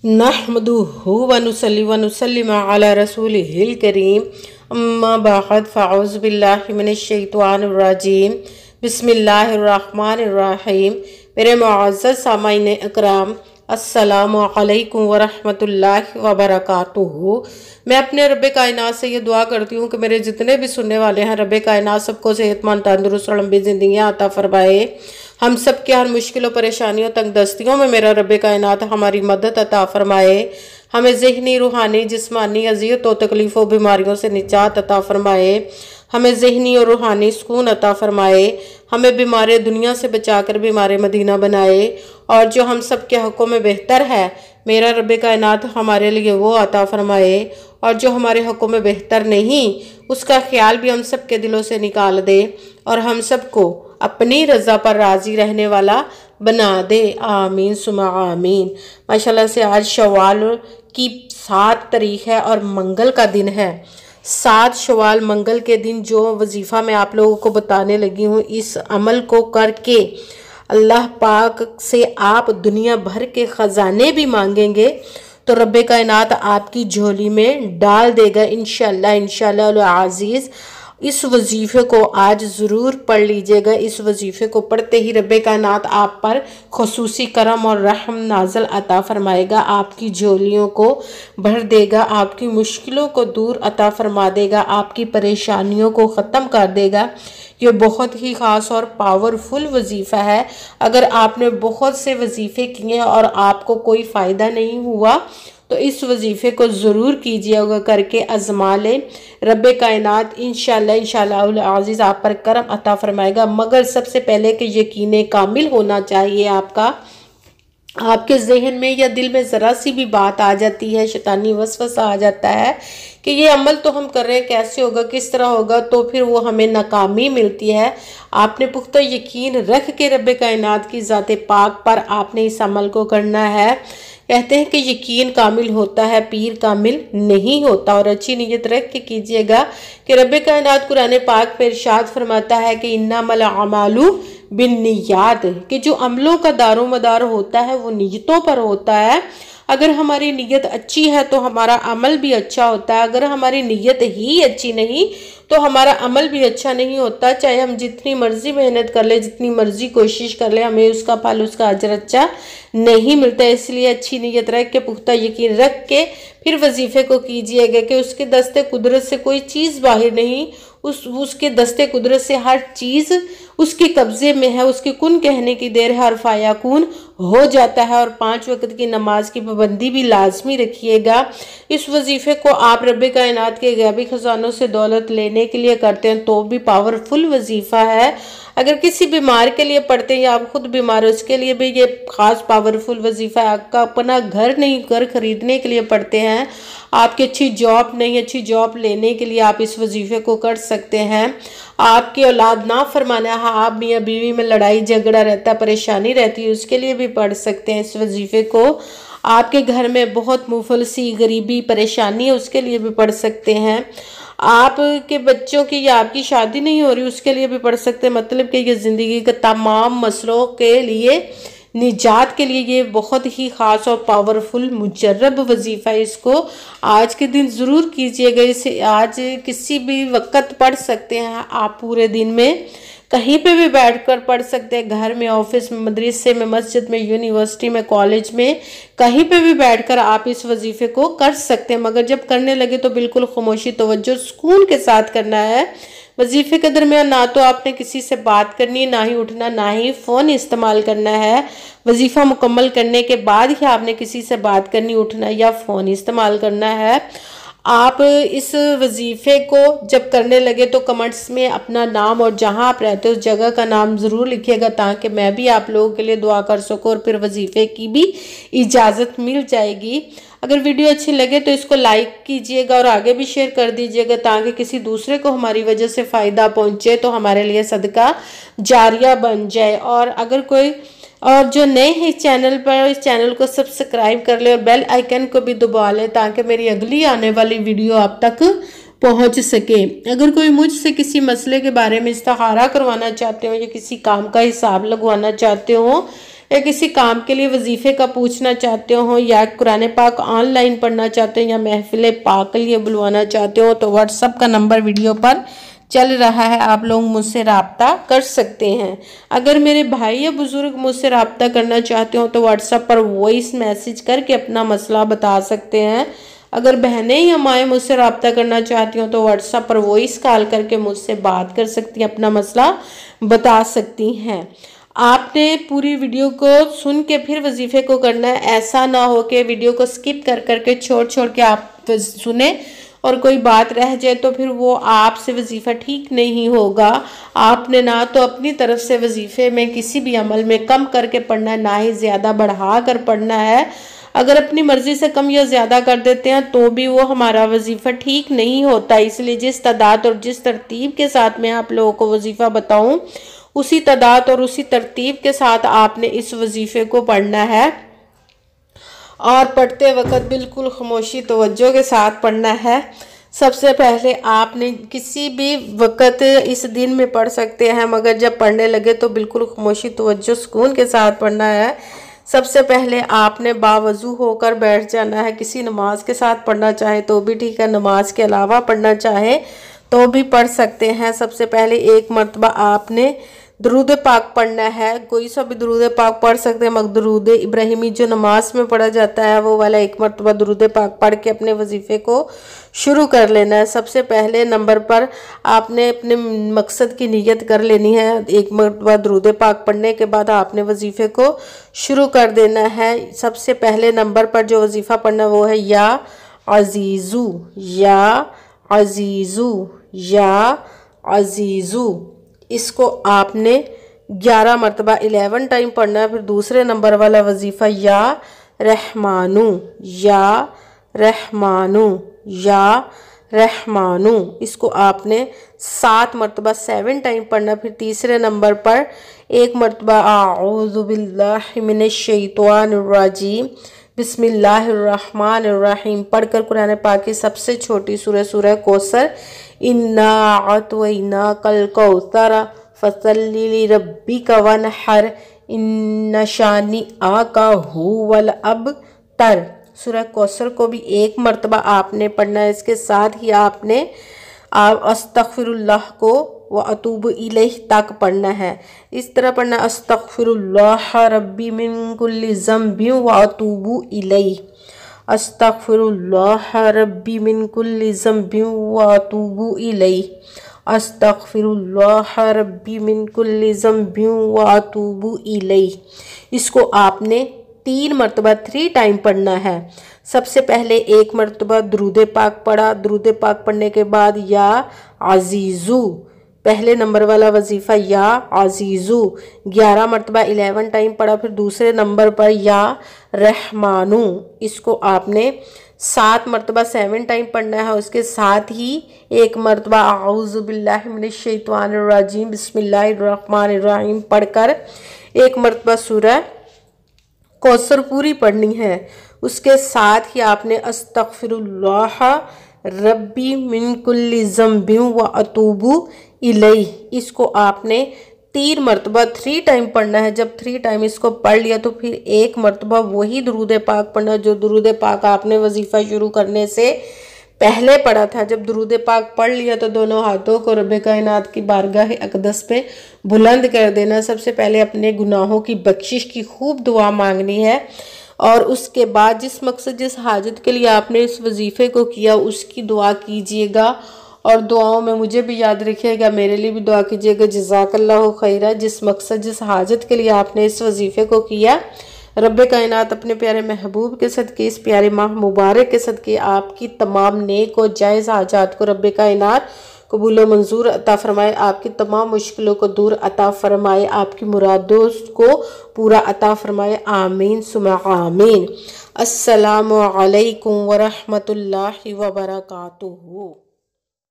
नहमदुहु व नुसल्ली व नुसल्लिम अला रसूलिहिल करीम अम्मा बाद फ़अऊज़ु बिल्लाहि मिनश शैतानिर रजीम बिस्मिल्लाहिर रहमानिर रहीम। मेरे मुअज़्ज़ज़ सामाईन इकराम, अस्सलामु अलैकुम व रहमतुल्लाहि व बरकातुहू। मैं अपने रब्बे कायनात से ये दुआ करती हूँ कि मेरे जितने भी सुनने वाले हैं, रब्बे कायनात सबको सेहतमंद, तंदुरुस्त और लंबी ज़िंदगियाँ अता फरमाए। हम सब के हर मुश्किलों, परेशानियों, तंगदस्तियों में मेरा रब्बे कायनात हमारी मदद अता फरमाए। हमें ज़हनी, रूहानी, जिस्मानी अज़ियतों, तकलीफ़ों, बीमारियों से निजात अता फरमाए। हमें ज़हनी और रूहानी सुकून अता फरमाए। हमें बीमार दुनिया से बचाकर बीमार मदीना बनाए। और जो हम सब के हक़ों में बेहतर है, मेरा रब्बे कायनात हमारे लिए वो अता फरमाए। और जो हमारे हक़ों में बेहतर नहीं, उसका ख्याल भी हम सब के दिलों से निकाल दे और हम सबको अपनी रज़ा पर राज़ी रहने वाला बना दे। आमीन सुमा आमीन। माशाल्लाह से आज शवाल की 7 तारीख है और मंगल का दिन है। 7 शवाल मंगल के दिन जो वजीफ़ा मैं आप लोगों को बताने लगी हूँ, इस अमल को करके अल्लाह पाक से आप दुनिया भर के ख़जाने भी मांगेंगे तो रब्बे कायनात आपकी झोली में डाल देगा इंशाअल्लाह इंशाअल्लाह अज़ीज़। इस वजीफ़े को आज ज़रूर पढ़ लीजिएगा। इस वजीफ़े को पढ़ते ही रब्बे कायनात आप पर खुसूसी करम और रहम नाज़िल अता फरमाएगा, आपकी झोलियों को भर देगा, आपकी मुश्किलों को दूर अता फरमा देगा, आपकी परेशानियों को ख़त्म कर देगा। ये बहुत ही ख़ास और पावरफुल वजीफ़ा है। अगर आपने बहुत से वजीफ़े किए और आपको कोई फ़ायदा नहीं हुआ तो इस वजीफ़े को ज़रूर कीजिएगा, करके आज़मा लें। रब्बे कायनात इंशाअल्लाह इंशाअल्लाह अज़ीज़ आप पर करम अता फरमाएगा। मगर सबसे पहले कि यकीन कामिल होना चाहिए आपका। आपके जहन में या दिल में ज़रा सी भी बात आ जाती है, शैतानी वसवसा आ जाता है कि ये अमल तो हम कर रहे हैं, कैसे होगा, किस तरह होगा, तो फिर वो हमें नाकामी मिलती है। आपने पुख्ता यकीन रख के रब्बे कायनात की ज़ात पाक पर आपने इस अमल को करना है। कहते हैं कि यकीन कामिल होता है, पीर कामिल नहीं होता। और अच्छी नीयत रख के कीजिएगा कि रब्बे कायनात कुरान पाक में इरशाद फरमाता है कि इन्नमल अमालु बिन्नियात, कि जो अमलों का दारो मदार होता है वो नीयतों पर होता है। अगर हमारी नीयत अच्छी है तो हमारा अमल भी अच्छा होता है। अगर हमारी नीयत ही अच्छी नहीं तो हमारा अमल भी अच्छा नहीं होता। चाहे हम जितनी मर्जी मेहनत कर ले, जितनी मर्जी कोशिश कर ले, हमें उसका फल, उसका अजर अच्छा नहीं मिलता। इसलिए अच्छी नीयत रख के, पुख्ता यकीन रख के फिर वजीफ़े को कीजिएगा कि उसके दस्ते कुदरत से कोई चीज़ बाहर नहीं, उसके दस्ते कुदरत से हर चीज़ उसके कब्ज़े में है। उसके कुन कहने की देर है, हर फायाकुन हो जाता है। और 5 वक्त की नमाज की पाबंदी भी लाजमी रखिएगा। इस वजीफ़े को आप रब्बे कायनात के गैबी ख़जानों से दौलत लेने के लिए करते हैं तो भी पावरफुल वजीफ़ा है। अगर किसी बीमार के लिए पढ़ते हैं या आप खुद बीमार हो, उसके लिए भी ये ख़ास पावरफुल वजीफ़ा है। आपका अपना घर नहीं, घर खरीदने के लिए पढ़ते हैं, आपकी अच्छी जॉब नहीं, अच्छी जॉब लेने के लिए आप इस वजीफ़े को कर सकते हैं। आपकी औलाद ना फरमाना है, आप मियाँ बीवी में लड़ाई झगड़ा रहता है, परेशानी रहती है, उसके लिए भी पढ़ सकते हैं इस वजीफ़े को। आपके घर में बहुत मुफलसी, गरीबी, परेशानी है, उसके लिए भी पढ़ सकते हैं। आपके बच्चों की या आपकी शादी नहीं हो रही, उसके लिए भी पढ़ सकते हैं। मतलब कि ये ज़िंदगी के तमाम मसलों के लिए, निजात के लिए ये बहुत ही ख़ास और पावरफुल मुजर्रब वजीफ़ा है। इसको आज के दिन ज़रूर कीजिएगा। इसे आज किसी भी वक्त पढ़ सकते हैं आप, पूरे दिन में कहीं पे भी बैठकर पढ़ सकते हैं। घर में, ऑफिस में, मदरसे में, मस्जिद में, यूनिवर्सिटी में, कॉलेज में, कहीं पे भी बैठकर आप इस वजीफ़े को कर सकते हैं। मगर जब करने लगे तो बिल्कुल खामोशी, तवज्जो, सुकून के साथ करना है। वजीफ़े के दरमियान ना तो आपने किसी से बात करनी है, ना ही उठना, ना ही फ़ोन इस्तेमाल करना है। वजीफ़ा मुकम्मल करने के बाद ही आपने किसी से बात करनी, उठना या फ़ोन इस्तेमाल करना है। आप इस वजीफ़े को जब करने लगे तो कमेंट्स में अपना नाम और जहां आप रहते हो उस जगह का नाम ज़रूर लिखिएगा, ताकि मैं भी आप लोगों के लिए दुआ कर सकूं और फिर वजीफ़े की भी इजाज़त मिल जाएगी। अगर वीडियो अच्छी लगे तो इसको लाइक कीजिएगा और आगे भी शेयर कर दीजिएगा, ताकि किसी दूसरे को हमारी वजह से फ़ायदा पहुँचे तो हमारे लिए सदका जारिया बन जाए। और जो नए हैं इस चैनल पर, इस चैनल को सब्सक्राइब कर ले और बेल आइकन को भी दबा ले, ताकि मेरी अगली आने वाली वीडियो आप तक पहुंच सके। अगर कोई मुझसे किसी मसले के बारे में इस्तिखारा करवाना चाहते हो या किसी काम का हिसाब लगवाना चाहते हो یا کسی کام کے لیے وظیفے کا پوچھنا چاہتے ہو یا قرآن پاک آن لائن پڑھنا چاہتے ہیں یا محفل پاک کے لیے بلوانا چاہتے ہو تو واٹس ایپ کا نمبر ویڈیو پر چل رہا ہے، آپ لوگ مجھ سے رابطہ کر سکتے ہیں۔ اگر میرے بھائی یا بزرگ مجھ سے رابطہ کرنا چاہتے ہو تو واٹس ایپ پر وائس میسج کر کے اپنا مسئلہ بتا سکتے ہیں۔ اگر بہنیں یا مائیں مجھ سے رابطہ کرنا چاہتی ہوں تو واٹس ایپ پر وائس کال کر کے مجھ سے بات کر سکتی ہیں، اپنا مسئلہ بتا سکتی ہیں۔ آپ نے پوری ویڈیو کو سن کے پھر وظیفے کو کرنا ہے، ایسا نہ ہو کہ ویڈیو کو سکپ کر کے چھوڑ کے آپ سنیں اور کوئی بات رہ جائے تو پھر وہ آپ سے وظیفہ ٹھیک نہیں ہوگا۔ آپ نے نہ تو اپنی طرف سے وظیفے میں کسی بھی عمل میں کم کر کے پڑھنا ہے، نہ ہی زیادہ بڑھا کر پڑھنا ہے۔ اگر اپنی مرضی سے کم یا زیادہ کر دیتے ہیں تو بھی وہ ہمارا وظیفہ ٹھیک نہیں ہوتا، اس لیے جس تعداد اور جس ترتیب کے ساتھ میں آپ لوگوں کو وظیفہ بتاؤں اسی تعداد اور اسی ترتیب کے ساتھ آپ نے اس وظیفے کو پڑھنا ہے، اور پڑھتے وقت بالکل خاموشی توجہ کے ساتھ پڑھنا ہے۔ سب سے پہلے آپ نے کسی بھی وقت اس دن میں پڑھ سکتے ہیں، مگر جب پڑھنے لگے تو بالکل خاموشی توجہ سکون کے ساتھ پڑھنا ہے۔ سب سے پہلے آپ نے باوضو ہو کر بیٹھ جانا ہے، کسی نماز کے ساتھ پڑھنا چاہے تو بھی ٹھیک ہے، نماز کے علاوہ پڑھنا چاہے تو بھی پڑھ سکتے ہیں۔ سب سے پہلے ایک مرتبہ آپ نے درود پاک پڑھنا ہے، کوئی سا بھی درود پاک پڑھ سکتے ہیں، مگر درود ابراہیمی جو نماز میں پڑھا جاتا ہے وہ والا ایک مرتبہ درود پاک پڑھ کے اپنے وظیفے کو شروع کر لینا ہے۔ سب سے پہلے نمبر پر آپ نے اپنے مقصد کی نیت کر لینی ہے، ایک مرتبہ درود پاک پڑھنے کے بعد آپ نے وظیفے کو شروع کر دینا ہے۔ سب سے پہلے نمبر پر جو وظیفہ پڑھنا وہ ہے یا عزیزو، یا عزیزو، یا عزیزو۔ اس کو آپ نے 11 مرتبہ 11 ٹائم پڑھنا ہے۔ پھر دوسرے نمبر والا وظیفہ یا رحمانو، یا رحمانو، یا رحمانو، اس کو آپ نے 7 مرتبہ 7 ٹائم پڑھنا ہے۔ پھر تیسرے نمبر پر ایک مرتبہ اعوذ باللہ من الشیطان الرجیم بسم اللہ الرحمن الرحیم پڑھ کر قرآن پاک کی سب سے چھوٹی سورہ سورہ کوثر اِنَّا أَعْطَيْنَاكَ الْكَوْثَرَ فَصَلِّ لِرَبِّكَ وَانْحَرْ إِنَّ شَانِئَكَ هُوَ الْأَبْتَرُ، سورہ کوثر کو بھی ایک مرتبہ آپ نے پڑھنا ہے۔ اس کے ساتھ ہی آپ نے استغفر اللہ کو وَأَتُوبُ إِلَيْهِ تک پڑھنا ہے۔ اس طرح پڑھنا ہے استغفر اللہ ربی من کل ذنب وَأَتُوبُ إِلَيْهِ، استغفر اللہ ربی من کل ذنب وَأَتُوبُ إِلَيْهِ، استغفر اللہ ربی من کل ذنب وَأَتُوبُ إِلَيْهِ۔ اس کو آپ نے 3 مرتبہ 3 ٹائم پڑھنا ہے۔ سب سے پہلے ایک مرتبہ درود پاک پڑھا، درود پاک پڑھنے کے بعد یا عزیزو، پہلے نمبر والا وظیفہ یا عزیزو 11 مرتبہ 11 ٹائم پڑھا۔ پھر دوسرے نمبر پر یا رحمانو، اس کو آپ نے 7 مرتبہ 7 ٹائم پڑھنا ہے۔ اس کے ساتھ ہی ایک مرتبہ اعوذ باللہ من الشیطان الرجیم بسم اللہ الرحمن الرحیم پڑھ کر ایک مرتبہ سورہ کوثر پوری پڑھنی ہے۔ اس کے ساتھ ہی آپ نے استغفر اللہ ربی من کل ذنب وَأَتُوبُ إِلَيْهِ، اس کو آپ نے 3 مرتبہ 3 ٹائم پڑھنا ہے۔ جب 3 ٹائم اس کو پڑھ لیا تو پھر ایک مرتبہ وہی درود پاک پڑھنا جو درود پاک آپ نے وظیفہ شروع کرنے سے پہلے پڑھا تھا۔ جب درود پاک پڑھ لیا تو دونوں ہاتھوں کو رب کائنات کی بارگاہ اقدس پہ بلند کر دینا۔ سب سے پہلے اپنے گناہوں کی بخشش کی خوب دعا مانگنی ہے، اور اس کے بعد جس مقصد جس حاجت کے لیے آپ نے اس وظیفے کو کیا اس کی دعا کیجئے گا، اور دعاؤں میں مجھے بھی یاد رکھیے گا، میرے لیے بھی دعا کیجئے گا۔ جزاک اللہ خیرہ۔ جس مقصد جس حاجت کے لیے آپ نے اس وظیفے کو کیا، رب کائنات اپنے پیارے محبوب کے صدقے، اس پیارے ماہ مبارک کے صدقے آپ کی تمام نیک و جائز حاجات کو رب کائنات قبول و منظور عطا فرمائے، آپ کی تمام مشکلوں کو دور عطا فرمائے، آپ کی مرادوں کو پورا عطا فرمائے، آمین ثم آمین۔ السلام علیکم ورحمۃ اللہ وبرکاتہ۔